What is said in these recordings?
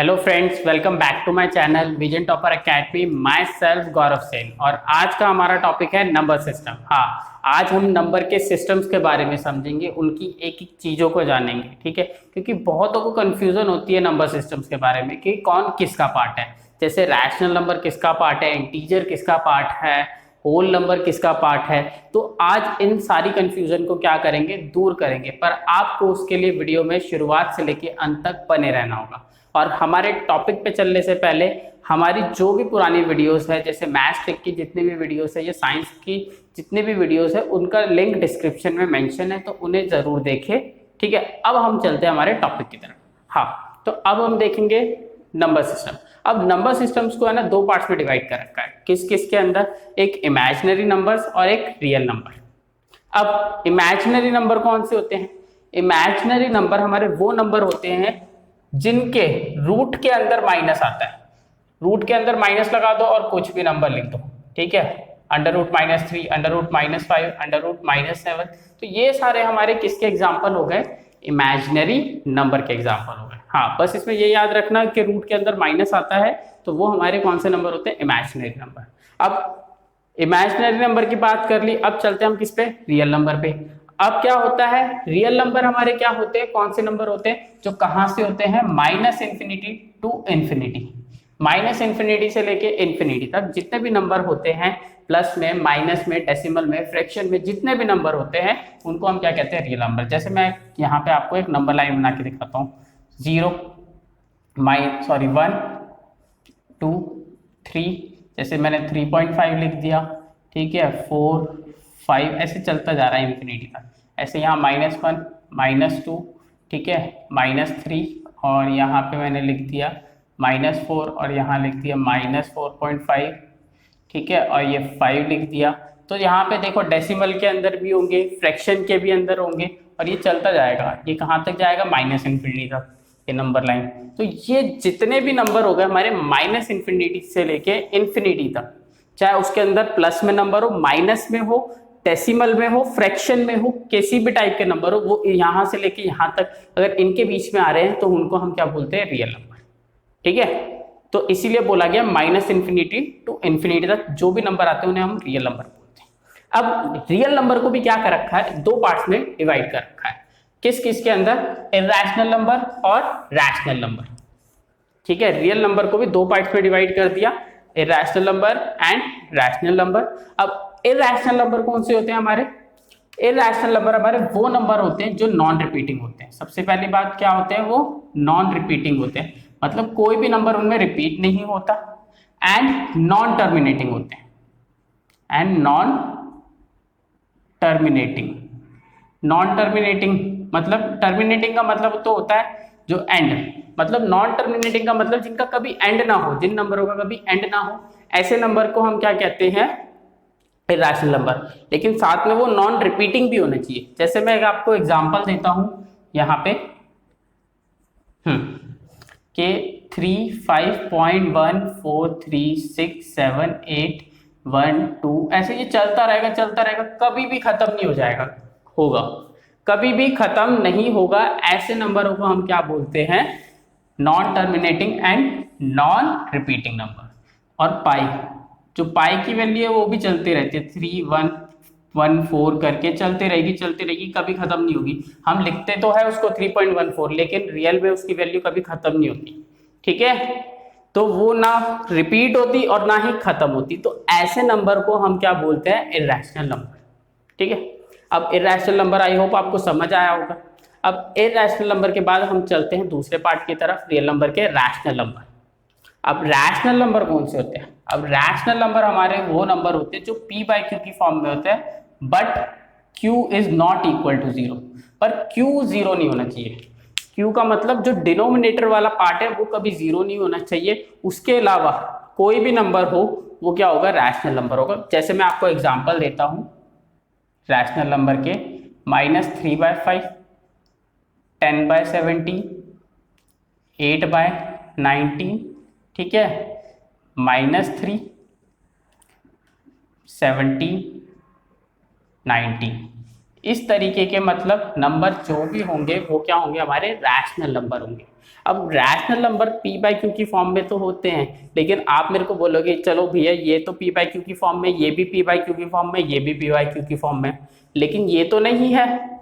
Hello friends, welcome back to my channel vision topper academy. Myself Gaurav Sen. और आज का हमारा टॉपिक है नंबर सिस्टम। हाँ, आज हम नंबर के सिस्टम्स के बारे में समझेंगे, उनकी एक एक चीज़ों को जानेंगे। ठीक है, क्योंकि बहुतों को कन्फ्यूज़न होती है नंबर सिस्टम्स के बारे में कि कौन किसका पार्ट है। जैसे रैशनल नंबर किसका पार्ट है, इंटीजर किसका पार्ट है, होल नंबर किसका पार्ट है। तो आज इन सारी कंफ्यूजन को क्या करेंगे, दूर करेंगे। पर आपको उसके लिए वीडियो में शुरुआत से लेकर अंत तक बने रहना होगा। और हमारे टॉपिक पे चलने से पहले हमारी जो भी पुरानी वीडियोस है, जैसे मैथ्स टेक की जितनी भी वीडियोस है या साइंस की जितनी भी वीडियोस है, उनका लिंक डिस्क्रिप्शन में मेंशन है, तो उन्हें ज़रूर देखें। ठीक है, अब हम चलते हैं हमारे टॉपिक की तरफ। हाँ, तो अब हम देखेंगे नंबर सिस्टम। अब नंबर सिस्टम्स को है ना दो पार्ट्स में डिवाइड कर रखा है। किस किस के अंदर? एक इमेजिनरी नंबर्स और एक रियल नंबर। अब इमेजिनरी नंबर कौन से होते हैं? इमेजिनरी नंबर हमारे वो नंबर होते हैं जिनके रूट के अंदर माइनस आता है। रूट के अंदर माइनस लगा दो और कुछ भी नंबर लिख दो। ठीक है, √-3, √-5, √-7। तो ये सारे हमारे किसके एग्जाम्पल हो गए? इमेजिनरी नंबर के एग्जाम्पल हो गए। हाँ, बस इसमें ये याद रखना कि रूट के अंदर माइनस आता है तो वो हमारे कौन से नंबर होते हैं? Imaginary number. अब इमेजिनरी नंबर की बात कर ली, अब चलते हैं हम किस पे? रियल नंबर पे। अब क्या होता है? रियल नंबर हमारे क्या होते हैं, कौन से नंबर होते हैं जो कहां से होते हैं? -∞ टू इन्फिनिटी। -∞ से लेके इन्फिनिटी तक जितने भी नंबर होते हैं, प्लस में, माइनस में, डेसिमल में, फ्रैक्शन में, जितने भी नंबर होते हैं उनको हम क्या कहते हैं? Real number. जैसे मैं यहाँ पे आपको एक नंबर लाइन बना के दिखाता हूँ। 1, 2, 3, जैसे मैंने 3.5 लिख दिया। ठीक है, 4, 5, ऐसे चलता जा रहा है इन्फिनिटी तक। ऐसे यहाँ -1, -2, ठीक है, -3, और यहाँ पे मैंने लिख दिया -4, और यहाँ लिख दिया -4.5। ठीक है, और ये 5 लिख दिया। तो यहाँ पे देखो डेसिमल के अंदर भी होंगे, फ्रैक्शन के भी अंदर होंगे, और ये चलता जाएगा। ये कहाँ तक जाएगा? -∞ तक, ये नंबर लाइन। तो ये जितने भी नंबर हो गए हमारे -∞ से लेके इन्फिनिटी तक, चाहे उसके अंदर प्लस में नंबर हो, माइनस में हो, डेसिमल में हो, फ्रैक्शन में हो, किसी भी टाइप के नंबर हो, वो यहाँ से लेके यहाँ तक अगर इनके बीच में आ रहे हैं तो उनको हम क्या बोलते हैं? Real number. ठीक है, तो इसीलिए बोला गया -∞ टू इन्फिनिटी तक जो भी नंबर आते हैं उन्हें हम रियल नंबर बोलते हैं। अब रियल नंबर को भी क्या कर रखा है? दो पार्ट्स में डिवाइड कर रखा है। किस किस के अंदर? इरैशनल नंबर और रैशनल नंबर। ठीक है, रियल नंबर को भी दो पार्ट्स में डिवाइड कर दिया, irrational number and rational number. अब इरैशनल नंबर कौन से होते हैं हमारे? इरैशनल नंबर हमारे वो नंबर होते हैं जो नॉन रिपीटिंग होते हैं। सबसे पहली बात क्या होते हैं? वो नॉन रिपीटिंग होते हैं, मतलब कोई भी नंबर उनमें रिपीट नहीं होता, एंड नॉन टर्मिनेटिंग होते हैं। And non terminating, non terminating मतलब, टर्मिनेटिंग का मतलब तो होता है जो एंड, मतलब नॉन टर्मिनेटिंग का मतलब जिनका कभी एंड ना हो, जिन नंबरों का कभी एंड ना हो, ऐसे नंबर को हम क्या कहते हैं? Irrational number. लेकिन साथ में वो नॉन रिपीटिंग भी होना चाहिए। जैसे मैं आपको एग्जांपल देता हूं यहाँ पे, के 3, 5.1, 4, 3, 6, 7, 8, 1, 2 ऐसे ये चलता रहेगा, चलता रहेगा, कभी भी खत्म नहीं हो जाएगा, होगा, कभी भी खत्म नहीं होगा। ऐसे नंबरों को हम क्या बोलते हैं? Non terminating and non repeating number. और पाई, जो पाई की वैल्यू है वो भी चलती रहती है, 3, 1, 1, 4 करके चलते रहेगी, चलती रहेगी, कभी खत्म नहीं होगी। हम लिखते तो है उसको 3.14, लेकिन रियल में उसकी वैल्यू कभी खत्म नहीं होती। ठीक है, तो वो ना रिपीट होती और ना ही खत्म होती। तो ऐसे नंबर को हम क्या बोलते हैं? Irrational number. ठीक है, अब इरैशनल नंबर आई होप आपको समझ आया होगा। अब इरैशनल नंबर के बाद हम चलते हैं दूसरे पार्ट की तरफ, रियल नंबर के रैशनल नंबर। अब रैशनल नंबर कौन से होते हैं? अब रैशनल नंबर हमारे वो नंबर होते हैं जो p/q की फॉर्म में होते हैं, but q is not equal to 0। पर q 0 नहीं होना चाहिए। q का मतलब जो डिनोमिनेटर वाला पार्ट है वो कभी 0 नहीं होना चाहिए। उसके अलावा कोई भी नंबर हो वो क्या होगा? रैशनल नंबर होगा। जैसे मैं आपको एग्जांपल देता हूं रैशनल नंबर के, -3/5, 10/70, 8/19, ठीक है, -3, 70, 90, इस तरीके के मतलब नंबर जो भी होंगे वो क्या होंगे, हमारे रैशनल नंबर होंगे। अब rational number P by Q की फॉर्म में तो होते हैं, लेकिन आप मेरे को बोलोगे चलो भैया ये तो पी बाई क्यू की फॉर्म में, ये भी पी बाई क्यू की फॉर्म में, ये भी पी बाई क्यू की फॉर्म में, लेकिन ये तो नहीं है।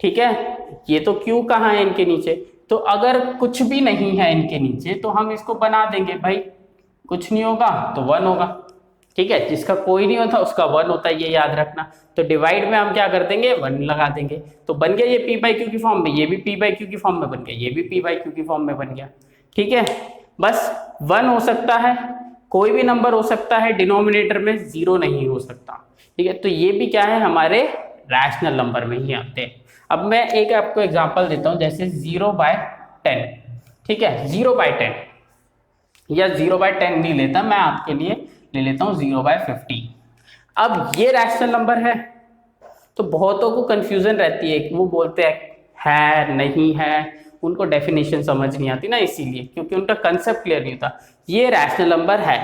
ठीक है, ये तो क्यू कहाँ है इनके नीचे, तो अगर कुछ भी नहीं है इनके नीचे तो हम इसको बना देंगे भाई, कुछ नहीं होगा तो 1 होगा। ठीक है, जिसका कोई नहीं होता उसका 1 होता है, ये याद रखना। तो डिवाइड में हम क्या कर देंगे, 1 लगा देंगे, तो बन गया ये पी बाई क्यू की फॉर्म में, ये भी पी बाई क्यू की फॉर्म में बन गया, ये भी पी बाई क्यू की फॉर्म में बन गया। ठीक है, बस 1 हो सकता है, कोई भी नंबर हो सकता है, डिनोमिनेटर में 0 नहीं हो सकता। ठीक है, तो ये भी क्या है, हमारे रैशनल नंबर में ही आते हैं। अब मैं एक आपको एग्जांपल देता हूं, जैसे 0/10। ठीक है, 0/10 या 0/10 नहीं लेता मैं, आपके लिए ले लेता हूं 0/50। अब ये रैशनल नंबर है, तो बहुतों को कंफ्यूजन रहती है, वो बोलते हैं है नहीं है, उनको डेफिनेशन समझ नहीं आती ना, इसीलिए, क्योंकि उनका कंसेप्ट क्लियर नहीं होता। ये रैशनल नंबर है,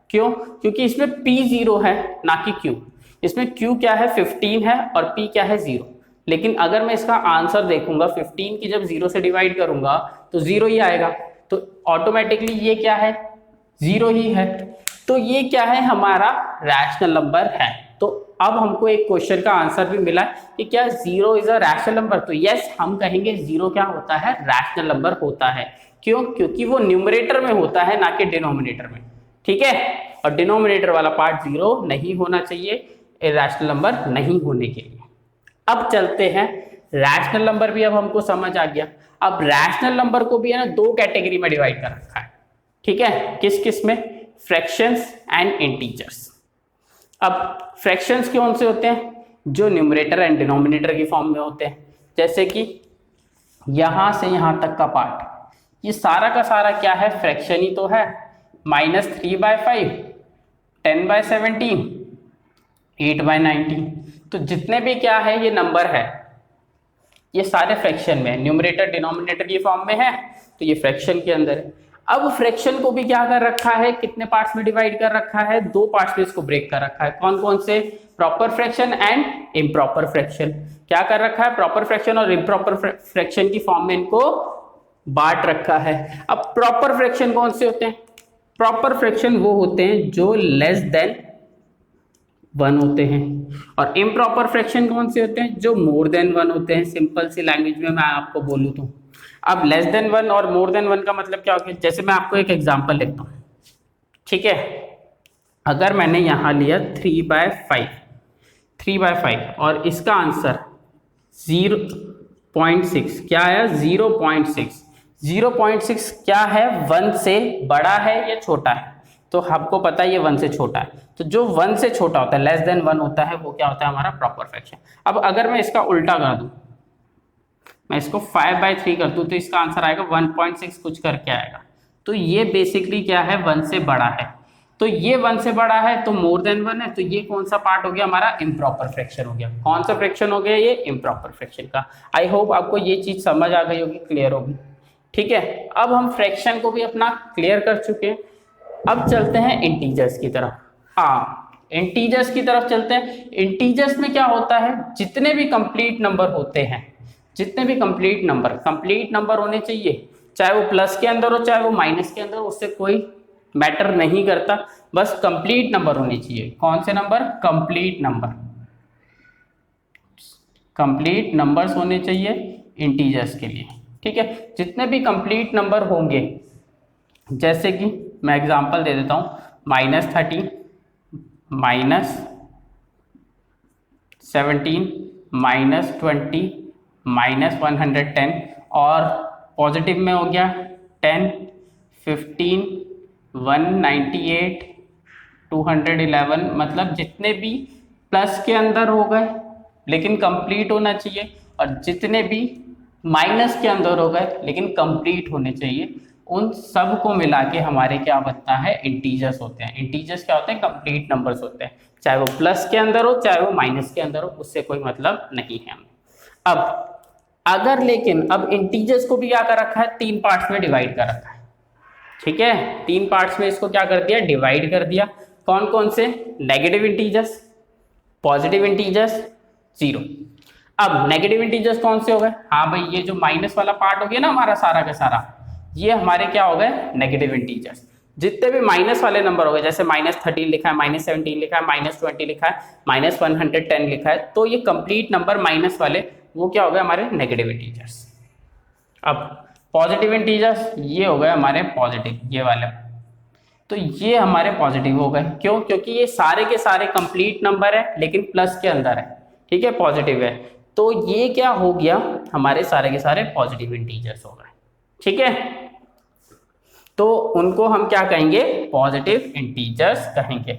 क्यों? क्योंकि इसमें p 0 है ना कि q। इसमें q क्या है, 15 है, और p क्या है, 0। लेकिन अगर मैं इसका आंसर देखूंगा, 15 की जब 0 से डिवाइड करूंगा तो 0 ही आएगा, तो ऑटोमेटिकली ये क्या है, 0 ही है। तो ये क्या है, हमारा रैशनल नंबर है। तो अब हमको एक क्वेश्चन का आंसर भी मिला कि क्या 0 इज अ रैशनल नंबर, तो यस हम कहेंगे 0 क्या होता है, रैशनल नंबर होता है। क्यों? क्योंकि वो न्यूमरेटर में होता है ना कि डिनोमिनेटर में। ठीक है, और डिनोमिनेटर वाला पार्ट 0 नहीं होना चाहिए रैशनल नंबर नहीं होने के लिए। अब चलते हैं, रैशनल नंबर भी अब हमको समझ आ गया। अब रैशनल नंबर को भी है ना 2 कैटेगरी में डिवाइड कर रखा है। ठीक है, किस किस में, फ्रैक्शंस एंड इंटीजर्स। अब फ्रैक्शंस कौन से होते हैं, जो न्यूमरेटर एंड डिनोमिनेटर की फॉर्म में होते हैं, जैसे कि यहां से यहां तक का पार्ट, ये सारा का सारा क्या है, फ्रैक्शन ही तो है। -3/5, 10/17, 8/19, तो जितने भी क्या है ये नंबर है, ये सारे फ्रैक्शन में, न्यूमरेटर डिनोमिनेटर की फॉर्म में है, तो ये फ्रैक्शन के अंदर है। अब फ्रैक्शन को भी क्या कर रखा है, कितने पार्ट्स में डिवाइड कर रखा है, 2 पार्ट्स में इसको ब्रेक कर रखा है। कौन कौन से, proper fraction and improper fraction. क्या कर रखा है, प्रॉपर फ्रैक्शन और इम्प्रॉपर फ्रैक्शन की फॉर्म में इनको बांट रखा है। अब प्रॉपर फ्रैक्शन कौन से होते हैं, प्रॉपर फ्रैक्शन वो होते हैं जो लेस देन 1 होते हैं, और इम्प्रॉपर फ्रैक्शन कौन से होते हैं, जो मोर देन 1 होते हैं। सिंपल सी लैंग्वेज में मैं आपको बोलूँ तो, अब लेस देन 1 और मोर देन 1 का मतलब क्या होगा, जैसे मैं आपको एक एग्जांपल लेता हूँ। ठीक है, अगर मैंने यहाँ लिया 3/5 और इसका आंसर 0.6 क्या आया, 0.6 क्या है, 1 से बड़ा है या छोटा है, तो आपको पता है ये 1 से छोटा है, तो जो 1 से छोटा होता है, लेस देन 1 होता है, वो क्या होता है, हमारा प्रॉपर फ्रैक्शन। अब अगर मैं इसका उल्टा कर दूं, मैं इसको 5/3 कर दूं, तो इसका आंसर आएगा 1.6 कुछ करके आएगा। तो ये बेसिकली क्या है, 1 से बड़ा है, तो ये 1 से बड़ा है तो मोर देन 1 है, तो ये कौन सा पार्ट हो गया, हमारा इम्प्रॉपर फ्रैक्शन हो गया। कौन सा फ्रैक्शन हो गया, ये इम्प्रॉपर फ्रैक्शन का। आई होप आपको ये चीज समझ आ गई होगी, क्लियर होगी। ठीक है, अब हम फ्रैक्शन को भी अपना क्लियर कर चुके हैं। अब चलते हैं इंटीजर्स की तरफ। हाँ, इंटीजर्स की तरफ चलते हैं। इंटीजर्स में क्या होता है, जितने भी कंप्लीट नंबर होते हैं, जितने भी कंप्लीट नंबर होने चाहिए, चाहे वो प्लस के अंदर हो चाहे वो माइनस के अंदर हो, उससे कोई मैटर नहीं करता, बस कंप्लीट नंबर होने चाहिए। कौन से नंबर, कंप्लीट नंबर्स होने चाहिए इंटीजर्स के लिए। ठीक है, जितने भी कंप्लीट नंबर होंगे, जैसे कि मैं एग्जांपल दे देता हूं, -30, -17, -20, -110, और पॉजिटिव में हो गया 10, 15, 198, 211, मतलब जितने भी प्लस के अंदर हो गए लेकिन कंप्लीट होना चाहिए, और जितने भी माइनस के अंदर हो गए लेकिन कंप्लीट होने चाहिए, उन सब को मिला के हमारे क्या बनता है, इंटीजर्स होते हैं। इंटीजर्स क्या होते हैं, कंप्लीट नंबर्स होते हैं, चाहे वो प्लस के अंदर हो चाहे वो माइनस के अंदर हो, उससे कोई मतलब नहीं है। अब अगर लेकिन अब इंटीजर्स को भी क्या कर रखा है, 3 पार्ट्स में डिवाइड कर रखा है। ठीक है, 3 पार्ट्स में इसको क्या कर दिया, डिवाइड कर दिया। कौन कौन से, नेगेटिव इंटीजर्स, पॉजिटिव इंटीजर्स, 0। अब नेगेटिव इंटीजर्स कौन से हो गए? हाँ भाई, ये जो माइनस वाला पार्ट हो गया ना हमारा सारा का सारा, ये हमारे क्या हो गए? Negative integers. जितने भी माइनस वाले नंबर हो गए, जैसे -13 लिखा है, -17 लिखा है, -20 लिखा है, -110 लिखा है, तो ये कंप्लीट नंबर माइनस वाले वो क्या हो गए? हमारे नेगेटिव इंटीजर्स। अब पॉजिटिव इंटीजर्स ये हो गए हमारे पॉजिटिव, ये वाले, तो ये हमारे पॉजिटिव हो गए। क्यों? क्योंकि ये सारे के सारे कंप्लीट नंबर है लेकिन प्लस के अंदर है, ठीक है, पॉजिटिव है, तो ये क्या हो गया? हमारे सारे के सारे पॉजिटिव इंटीजर्स हो गए, ठीक है। तो उनको हम क्या कहेंगे? पॉजिटिव इंटीजर्स कहेंगे।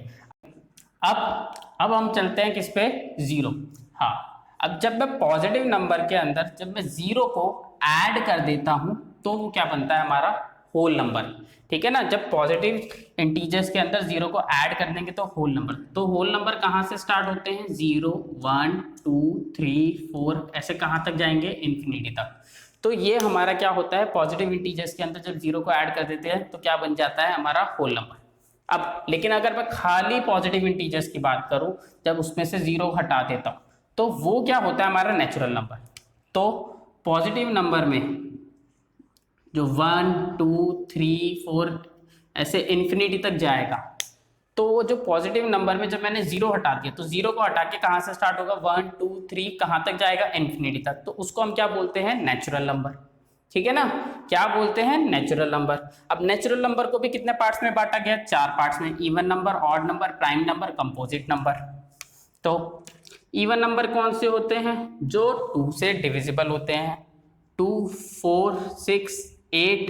अब हम चलते हैं किस पे? जीरो। हाँ, अब जब मैं पॉजिटिव नंबर के अंदर जब मैं जीरो को ऐड कर देता हूं तो वो क्या बनता है? हमारा होल नंबर, ठीक है ना। जब पॉजिटिव इंटीजर्स के अंदर जीरो को ऐड कर देंगे तो होल नंबर, तो होल नंबर कहाँ से स्टार्ट होते हैं? 0 1 2 3 4 ऐसे कहाँ तक जाएंगे? इन्फिनिटी तक। तो ये हमारा क्या होता है? पॉजिटिव इंटीजर्स के अंदर जब जीरो को ऐड कर देते हैं तो क्या बन जाता है? हमारा होल नंबर। अब लेकिन अगर मैं खाली पॉजिटिव इंटीजर्स की बात करूं, जब उसमें से जीरो हटा देता हूं तो वो क्या होता है? हमारा नेचुरल नंबर। तो पॉजिटिव नंबर में जो 1 2 3 4 ऐसे इन्फिनिटी तक जाएगा, तो जो पॉजिटिव नंबर में जब मैंने जीरो हटा दिया तो जीरो को हटा के कहाँ से स्टार्ट होगा? 1 2 3 कहाँ तक जाएगा? इन्फिनिटी तक। तो उसको हम क्या बोलते हैं? नेचुरल नंबर, ठीक है ना। क्या बोलते हैं? Natural number. अब नेचुरल नंबर को भी कितने पार्ट्स में बांटा गया? 4 पार्ट्स में, even number, odd number, prime number, composite number. तो इवन नंबर कौन से होते हैं? जो 2 से डिविजिबल होते हैं, 2 4 6 8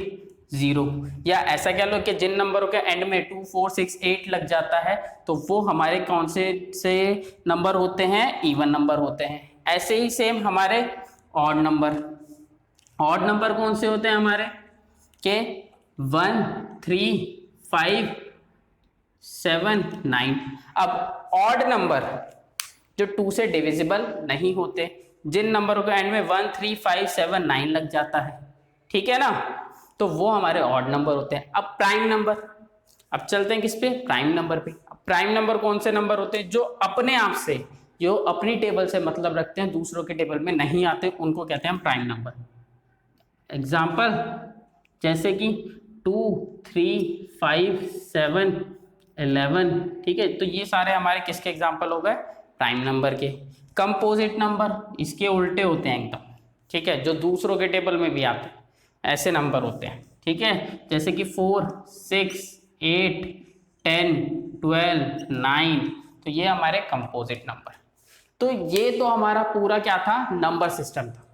0, या ऐसा कह लो कि जिन नंबरों के एंड में 2 4 6 8 लग जाता है तो वो हमारे कौन से नंबर होते हैं? इवन नंबर होते हैं। ऐसे ही सेम हमारे ऑड नंबर, ऑड नंबर कौन से होते हैं हमारे? के 1 3 5 7 9। अब ऑड नंबर जो 2 से डिविजिबल नहीं होते, जिन नंबरों के एंड में 1 3 5 7 9 लग जाता है, ठीक है ना, तो वो हमारे ऑड नंबर होते हैं। अब प्राइम नंबर, अब चलते हैं किस पे? प्राइम नंबर पे। अब प्राइम नंबर कौन से नंबर होते हैं? जो अपने आप से, जो अपनी टेबल से मतलब रखते हैं, दूसरों के टेबल में नहीं आते, उनको कहते हैं प्राइम नंबर। एग्जाम्पल जैसे कि 2 3 5 7 11, ठीक है, तो ये सारे हमारे किसके एग्जाम्पल हो गए? प्राइम नंबर के। कंपोजिट नंबर इसके उल्टे होते हैं एकदम, ठीक है, जो दूसरों के टेबल में भी आते हैं, ऐसे नंबर होते हैं, ठीक है, जैसे कि 4 6 8 10 12 9, तो ये हमारे कंपोजिट नंबर। तो ये तो हमारा पूरा क्या था? नंबर सिस्टम था,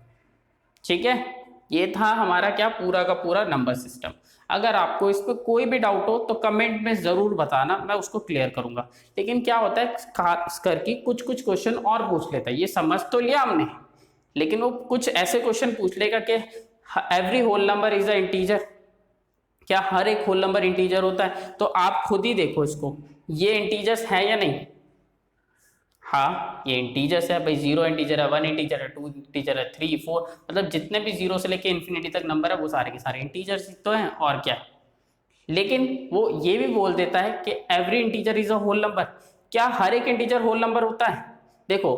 ठीक है, ये था हमारा क्या? पूरा का पूरा नंबर सिस्टम। अगर आपको इस पर कोई भी डाउट हो तो कमेंट में जरूर बताना, मैं उसको क्लियर करूंगा। लेकिन क्या होता है, खास करके कुछ क्वेश्चन और पूछ लेता है, ये समझ तो लिया हमने, लेकिन वो कुछ ऐसे क्वेश्चन पूछ लेगा कि every whole number is a integer, क्या हर एक होल नंबर इंटीजर होता है? तो आप खुद ही देखो इसको, ये इंटीजर्स है या नहीं? हाँ, ये इंटीजर्स है भाई, 0 इंटीजर है, 1 इंटीजर है, 2 इंटीजर है, 3 4, मतलब जितने भी 0 से लेके इन्फिनिटी तक नंबर है वो सारे के सारे इंटीजर्स तो हैं, और क्या। लेकिन वो ये भी बोल देता है कि every integer is a whole number. क्या हर एक इंटीजर होल नंबर होता है? देखो,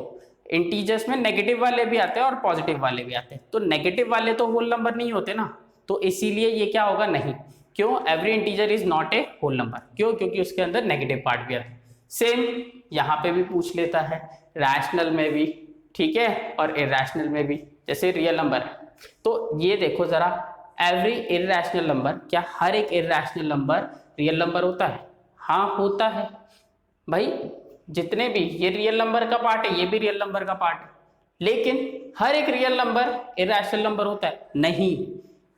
इंटीजर्स में नेगेटिव वाले भी आते हैं और पॉजिटिव वाले भी आते हैं, तो नेगेटिव वाले तो होल नंबर नहीं होते ना, तो इसीलिए ये क्या होगा? नहीं। क्यों? Every integer is not a whole number. क्यों? क्योंकि उसके अंदर नेगेटिव पार्ट भी आता है। सेम यहाँ पे भी पूछ लेता है, रैशनल में भी, ठीक है, और इरैशनल में भी, जैसे रियल नंबर है। तो ये देखो जरा, एवरी इरैशनल नंबर, क्या हर एक इरैशनल नंबर रियल नंबर होता है? हाँ, होता है भाई, जितने भी ये रियल नंबर का पार्ट है, ये भी रियल नंबर का पार्ट है। लेकिन हर एक रियल नंबर इरैशनल नंबर होता है? नहीं,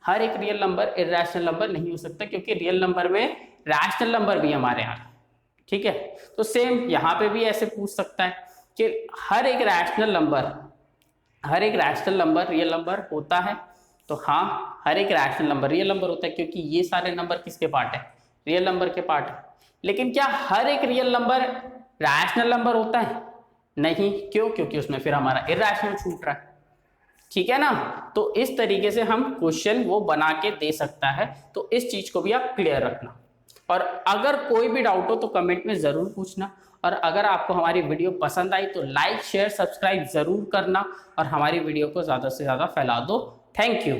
हर एक रियल नंबर इरैशनल नंबर नहीं हो सकता, क्योंकि रियल नंबर में रैशनल नंबर भी हमारे यहाँ, ठीक है। तो सेम यहाँ पे भी ऐसे पूछ सकता है कि हर एक रैशनल नंबर रियल नंबर होता है? तो हाँ, हर एक रैशनल नंबर रियल नंबर होता है, क्योंकि ये सारे नंबर किसके पार्ट है? रियल नंबर के पार्ट है। लेकिन क्या हर एक रियल नंबर रैशनल नंबर होता है? नहीं। क्यों? क्योंकि उसमें फिर हमारा इरैशनल छूट रहा है, ठीक है ना। तो इस तरीके से हम क्वेश्चन वो बना के दे सकता है, तो इस चीज को भी आप क्लियर रखना। और अगर कोई भी डाउट हो तो कमेंट में जरूर पूछना, और अगर आपको हमारी वीडियो पसंद आई तो लाइक शेयर सब्सक्राइब ज़रूर करना और हमारी वीडियो को ज़्यादा से ज़्यादा फैला दो। Thank you.